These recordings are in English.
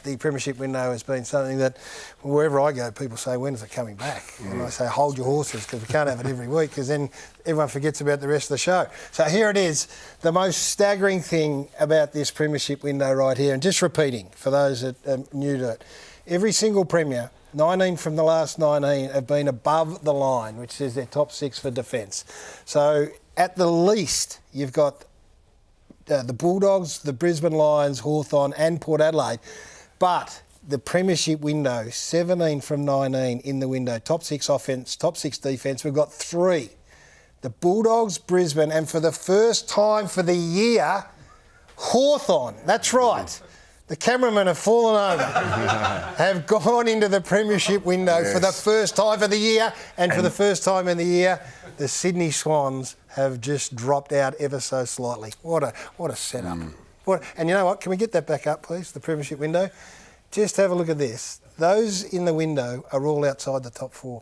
the Premiership window has been something that wherever I go, people say, when is it coming back? And I say, hold your horses, because we can't have it every week, because then everyone forgets about the rest of the show. So here it is, the most staggering thing about this Premiership window right here, and just repeating for those that are new to it, every single Premier, 19 from the last 19, have been above the line, which says they're top 6 for defence. So at the least, you've got the Bulldogs, the Brisbane Lions, Hawthorn and Port Adelaide. But the Premiership window, 17 from 19 in the window, top 6 offence, top 6 defence. We've got 3. The Bulldogs, Brisbane, and for the first time for the year, Hawthorn. That's right. The cameramen have fallen over, have gone into the Premiership window for the first time for the year, and for the first time in the year, the Sydney Swans have just dropped out ever so slightly. What a setup. And you know what? Can we get that back up, please, the Premiership window? Just have a look at this. Those in the window are all outside the top 4.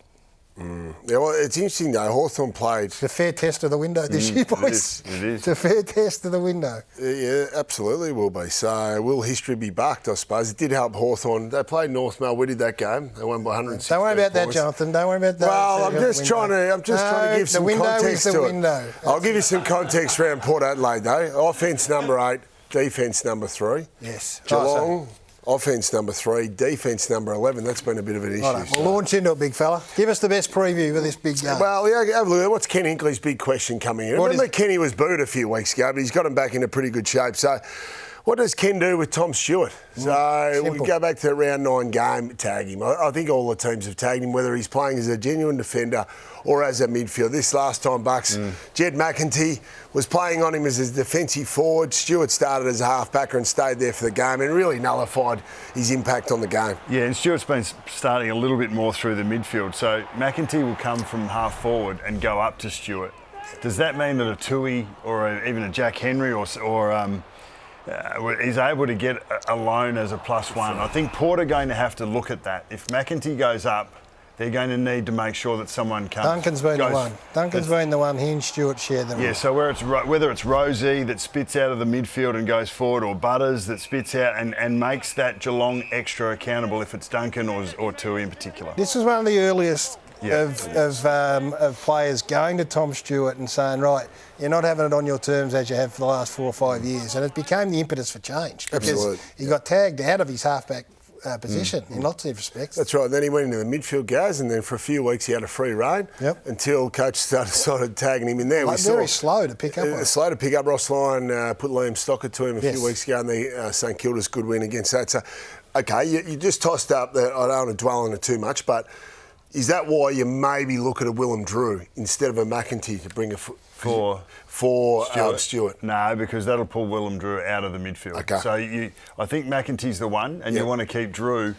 Yeah, well, it's interesting though. Hawthorn played. It's a fair test of the window this year, boys. It is. It's a fair test of the window. Yeah, absolutely will be. So will history be bucked, I suppose. It did help Hawthorn. They played North Melbourne that game. They won by 160 Don't worry about points. that, Jonathan. Don't worry about that. Well, I'm just trying to give some context to it. I'll give you some context around Port Adelaide though. Offence number 8, defence number 3. Yes. Geelong. Offence number 3, defence number 11. That's been a bit of an issue. Right, we'll launch into it, big fella. Give us the best preview of this big game. Well, yeah, have a look at what's Ken Hinkley's big question coming in. Remember Kenny was booed a few weeks ago, but he's got him back into pretty good shape. So what does Ken do with Tom Stewart? So we go back to the round 9 game, tag him. I think all the teams have tagged him, whether he's playing as a genuine defender or as a midfield. This last time, Bucks, Jed McEntee was playing on him as a defensive forward. Stewart started as a half-backer and stayed there for the game and really nullified his impact on the game. Yeah, and Stewart's been starting a little bit more through the midfield. So McEntee will come from half-forward and go up to Stewart. Does that mean that a Tui or even a Jack Henry is able to get a loan as a +1? I think Port are going to have to look at that. If McEntee goes up, they're going to need to make sure that someone comes. Duncan's been the one. Duncan's been the one. He and Stewart share them. Yeah, so whether it's Rosie that spits out of the midfield and goes forward, or Butters that spits out and makes that Geelong extra accountable if it's Duncan or Tui in particular. This was one of the earliest of players going to Tom Stewart and saying, right, you're not having it on your terms as you have for the last 4 or 5 years. And it became the impetus for change. Because he got tagged out of his halfback position in lots of respects. That's right. Then he went into the midfield, Gaz, and then for a few weeks he had a free reign until coach started tagging him in there. Very slow to pick up. Slow to pick up. Ross Lyon put Liam Stocker to him a few weeks ago, and the St Kilda's good win against that. So, okay, you just tossed up that. I don't want to dwell on it too much, but is that why you maybe look at a Willem Drew instead of a McEntee to bring for Stewart? No, because that'll pull Willem Drew out of the midfield. Okay. So I think McEntee's the one, and you want to keep Drew.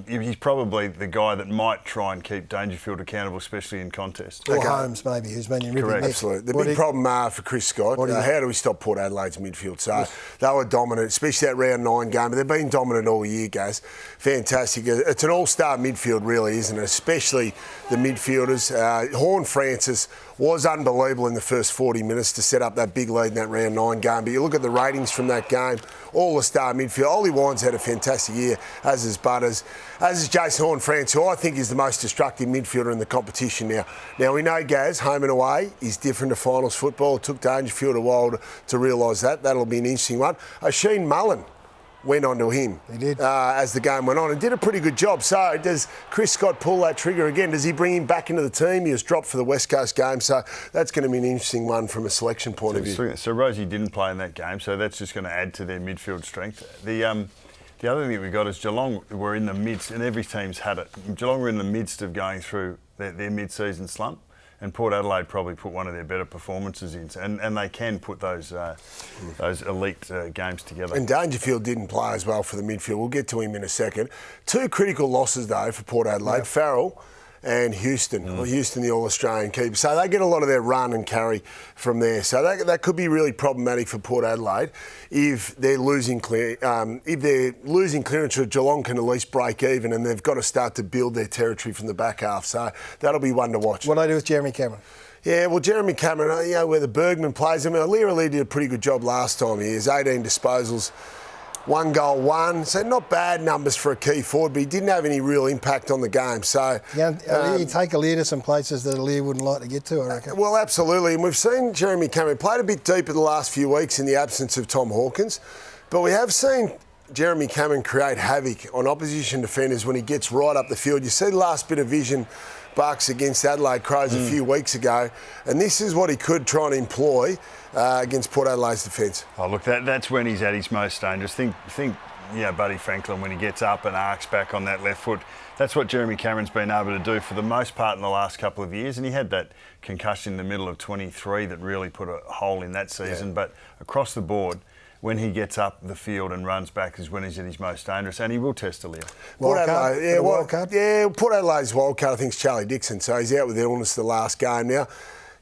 He's probably the guy that might try and keep Dangerfield accountable, especially in contest. Or Holmes, maybe, who's been in Correct. Absolutely. The big problem for Chris Scott, how do we stop Port Adelaide's midfield? So they were dominant, especially that round 9 game, but they've been dominant all year, guys. Fantastic. It's an all-star midfield, really, isn't it? Especially the midfielders. Horn Francis was unbelievable in the first 40 minutes to set up that big lead in that round 9 game. But you look at the ratings from that game, all the star midfield. Ollie Wines had a fantastic year, as is Butters, as is Jason Horn-France, who I think is the most destructive midfielder in the competition now. Now, we know, Gaz, home and away is different to finals football. It took Dangerfield a while to realise that. That'll be an interesting one. Oisin Mullen went on to him. He did. As the game went on and did a pretty good job. So does Chris Scott pull that trigger again? Does he bring him back into the team? He was dropped for the West Coast game, so that's going to be an interesting one from a selection point of view. So Rosie didn't play in that game, so that's just going to add to their midfield strength. The other thing we got is Geelong were in the midst, and every team's had it. Geelong were in the midst of going through their mid-season slump. And Port Adelaide probably put one of their better performances in, and they can put those elite games together. And Dangerfield didn't play as well for the midfield. We'll get to him in a second. 2 critical losses, though, for Port Adelaide. Farrell and Houston. Well, Houston, the All-Australian keeper. So they get a lot of their run and carry from there. So that could be really problematic for Port Adelaide if they're losing clearance. Geelong can at least break even, and they've got to start to build their territory from the back half. So that'll be one to watch. What do I do with Jeremy Cameron? Yeah, well, Jeremy Cameron, where the Bergman plays, I mean, Leary did a pretty good job last time. He has 18 disposals. 1 goal, 1. So not bad numbers for a key forward, but he didn't have any real impact on the game. So you take Aliir to some places that Aliir wouldn't like to get to, I reckon. Well, absolutely. And we've seen Jeremy Cameron played a bit deeper the last few weeks in the absence of Tom Hawkins. But we have seen Jeremy Cameron create havoc on opposition defenders when he gets right up the field. You see the last bit of vision Bucks against Adelaide Crows a few weeks ago, and this is what he could try and employ against Port Adelaide's defence. Oh, look, that's when he's at his most dangerous. Think, Buddy Franklin, when he gets up and arcs back on that left foot. That's what Jeremy Cameron's been able to do for the most part in the last couple of years, and he had that concussion in the middle of 23 that really put a hole in that season. Yeah. But across the board, when he gets up the field and runs back is when he's at his most dangerous, and he will test Aliir. Port Adelaide's wild card, I think, is Charlie Dixon, so he's out with illness the last game now.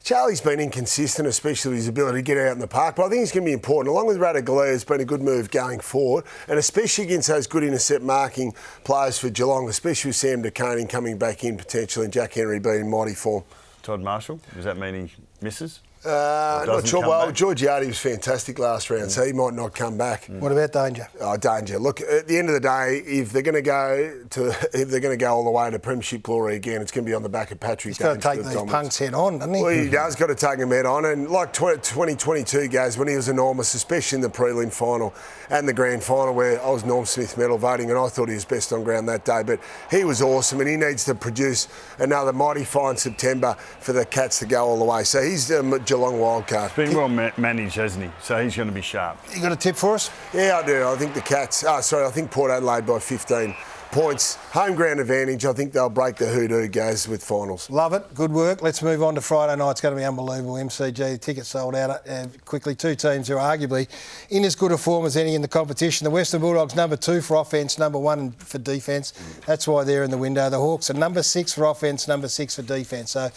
Charlie's been inconsistent, especially with his ability to get out in the park, but I think he's going to be important. Along with Radaglia, it's been a good move going forward, and especially against those good intercept marking players for Geelong, especially with Sam DeConing coming back in potentially and Jack Henry being in mighty form. Todd Marshall, does that mean he misses? Not sure. Well, Georgiades was fantastic last round, so he might not come back. What about Danger? Oh, Danger. Look, at the end of the day, if they're going to go all the way to Premiership glory again, it's going to be on the back of Patrick. He's got to take these punks head on, doesn't he? Well, he does got to take them head on, and like 2022 goes, when he was enormous, especially in the prelim final and the grand final, where I was Norm Smith medal voting, and I thought he was best on ground that day. But he was awesome, and he needs to produce another mighty fine September for the Cats to go all the way. So he's Geelong wildcard. He's been well managed, hasn't he? So he's going to be sharp. You got a tip for us? Yeah, I do. I think the Cats... I think Port Adelaide by 15 points. Home ground advantage. I think they'll break the hoodoo, guys, with finals. Love it. Good work. Let's move on to Friday night. It's going to be unbelievable. MCG, tickets sold out quickly. Two teams who are arguably in as good a form as any in the competition. The Western Bulldogs, number 2 for offence, number 1 for defence. That's why they're in the window. The Hawks are number 6 for offence, number 6 for defence. So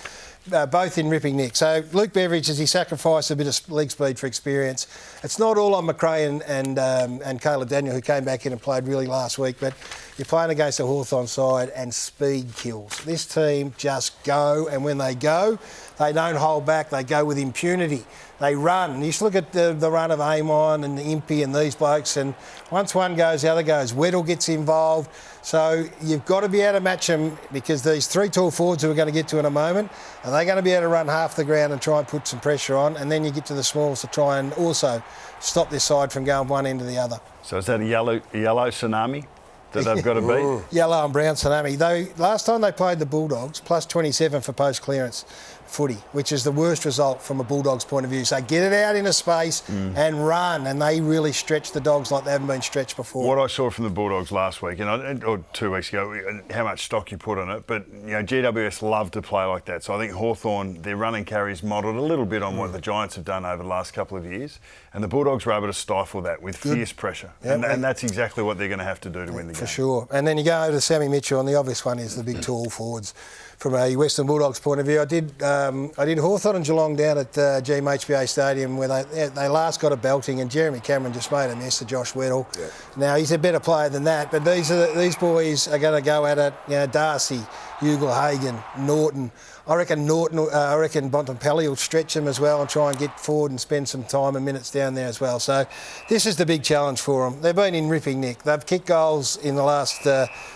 both in ripping nick. So Luke Beveridge, as he sacrificed a bit of leg speed for experience, it's not all on McRae and Caleb Daniel, who came back in and played really last week, but you're playing against a Hawthorn side and speed kills. This team just go, and when they go, they don't hold back. They go with impunity. They run. You just look at the run of Amon and Impey and these blokes, and once one goes, the other goes. Weddle gets involved. So you've got to be able to match them, because these 3 tall forwards who we're going to get to in a moment, are they going to be able to run half the ground and try and put some pressure on? And then you get to the smalls to try and also stop this side from going one end to the other. So is that a yellow tsunami that they've got to beat? Yellow and brown tsunami. Last time they played the Bulldogs, plus 27 for post-clearance footy, which is the worst result from a Bulldogs point of view. So get it out into space and run, and they really stretch the Dogs like they haven't been stretched before. What I saw from the Bulldogs last week, or 2 weeks ago, how much stock you put on it, but GWS love to play like that. So I think Hawthorn, their running carries modelled a little bit on what the Giants have done over the last couple of years, and the Bulldogs were able to stifle that with fierce pressure, and that's exactly what they're going to have to do to win the game. For sure. And then you go over to Sammy Mitchell, and the obvious one is the big tall forwards. From a Western Bulldogs point of view, I did Hawthorn and Geelong down at GMHBA Stadium, where they last got a belting, and Jeremy Cameron just made a mess of Josh Weddle. Yeah. Now, he's a better player than that, but these boys are going to go at it. Darcy, Ugle-Hagan, Norton. I reckon Bontempelli will stretch them as well and try and get forward and spend some time and minutes down there as well. So this is the big challenge for them. They've been in ripping nick. They've kicked goals in the last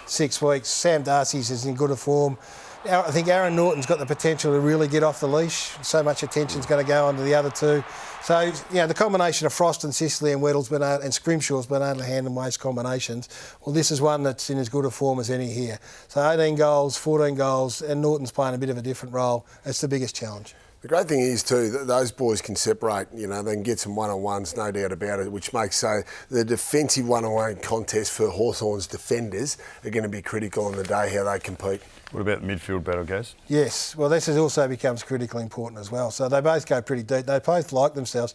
6 weeks. Sam Darcy's is in good a form. I think Aaron Norton's got the potential to really get off the leash. So much attention's going to go on to the other two. So, the combination of Frost and Sicily and Weddle's and Scrimshaw's been able to handle most combinations. Well, this is one that's in as good a form as any here. So 18 goals, 14 goals, and Norton's playing a bit of a different role. It's the biggest challenge. The great thing is, too, that those boys can separate. They can get some one-on-ones, no doubt about it, which makes the defensive one-on-one contest for Hawthorn's defenders are going to be critical on the day, how they compete. What about the midfield battle, guys? Yes, well, this also becomes critically important as well. So they both go pretty deep. They both like themselves.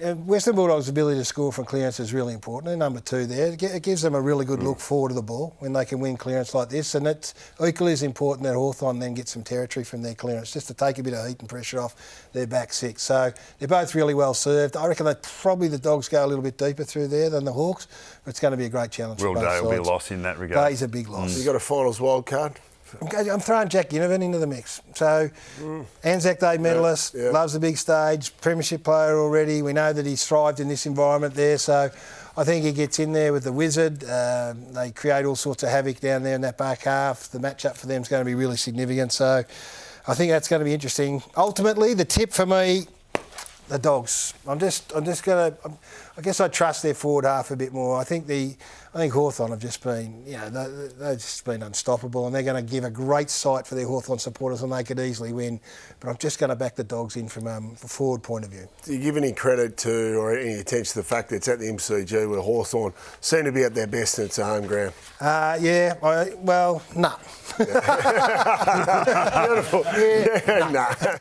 Western Bulldogs' ability to score from clearance is really important. They're number 2 there. It gives them a really good look forward to the ball when they can win clearance like this. And it's equally as important that Hawthorn then get some territory from their clearance, just to take a bit of heat and pressure off their back 6. So they're both really well served. I reckon the Dogs go a little bit deeper through there than the Hawks, but it's going to be a great challenge. Will for both Day sides. will be a loss in that regard. Day's a big loss. You got a finals wild card I'm throwing Jack Ginnivan into the mix. So, Anzac Day medalist, loves the big stage, Premiership player already. We know that he's thrived in this environment there. So, I think he gets in there with the Wizard. They create all sorts of havoc down there in that back half. The matchup for them is going to be really significant. So, I think that's going to be interesting. Ultimately, the tip for me, the Dogs. I'm just going to. I guess I trust their forward half a bit more. I think Hawthorn have just been, they've just been unstoppable, and they're going to give a great sight for their Hawthorn supporters, and they could easily win. But I'm just going to back the Dogs in from a forward point of view. Do you give any credit to or any attention to the fact that it's at the MCG where Hawthorn seem to be at their best and it's a home ground? No. Beautiful. Nah. Nah.